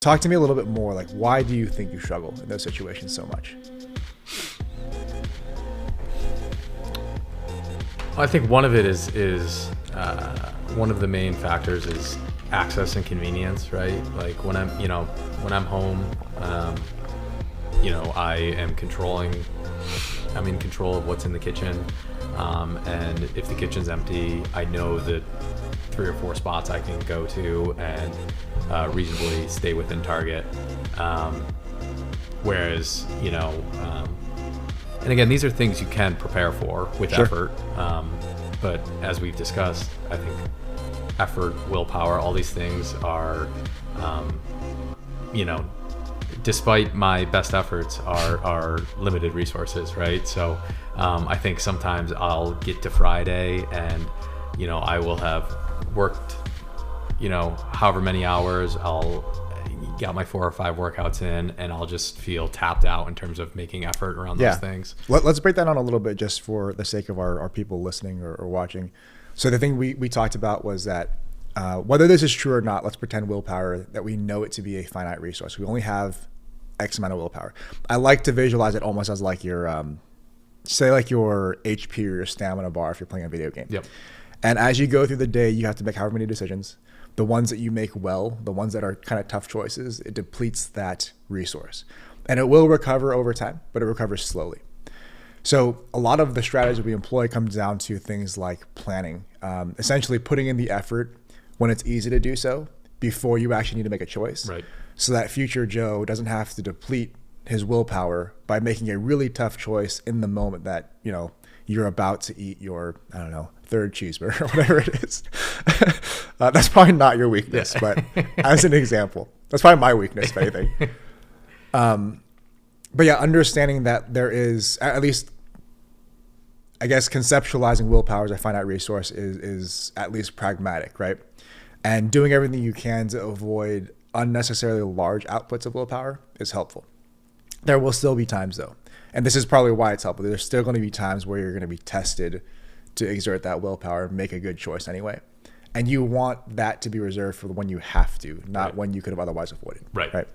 Talk to me a little bit more, like, why do you think you struggle in those situations so much? I think one of it is one of the main factors is access and convenience, right? Like when I'm home, I am I'm in control of what's in the kitchen. And if the kitchen's empty, I know that 3 or 4 spots I can go to and reasonably stay within target. Whereas, and again, these are things you can prepare for with Sure. effort. But as we've discussed, I think effort, willpower, all these things are, despite my best efforts, are limited resources, right? So I think sometimes I'll get to Friday and, I will have worked, however many hours, I'll got my 4 or 5 workouts in, and I'll just feel tapped out in terms of making effort around those things. Let's break that down a little bit just for the sake of our people listening or watching. So the thing we talked about was that whether this is true or not, let's pretend willpower, that we know it to be a finite resource. We only have X amount of willpower. I like to visualize it almost as like your, say like your HP or your stamina bar if you're playing a video game. Yep. And as you go through the day, you have to make however many decisions. The ones that you make well, the ones that are kind of tough choices, it depletes that resource. And it will recover over time, but it recovers slowly. So a lot of the strategies we employ comes down to things like planning, essentially putting in the effort when it's easy to do so before you actually need to make a choice. Right. So that future Joe doesn't have to deplete his willpower by making a really tough choice in the moment that, you're about to eat your, 3rd cheeseburger or whatever it is. That's probably not your weakness, but as an example, that's probably my weakness, if anything. But yeah, understanding that there is, at least, I guess, conceptualizing willpower as a finite resource is at least pragmatic, right? And doing everything you can to avoid unnecessarily large outputs of willpower is helpful. There will still be times, though, and this is probably why it's helpful. There's still going to be times where you're going to be tested to exert that willpower and make a good choice anyway. And you want that to be reserved for when you have to, not when you could have otherwise avoided. Right.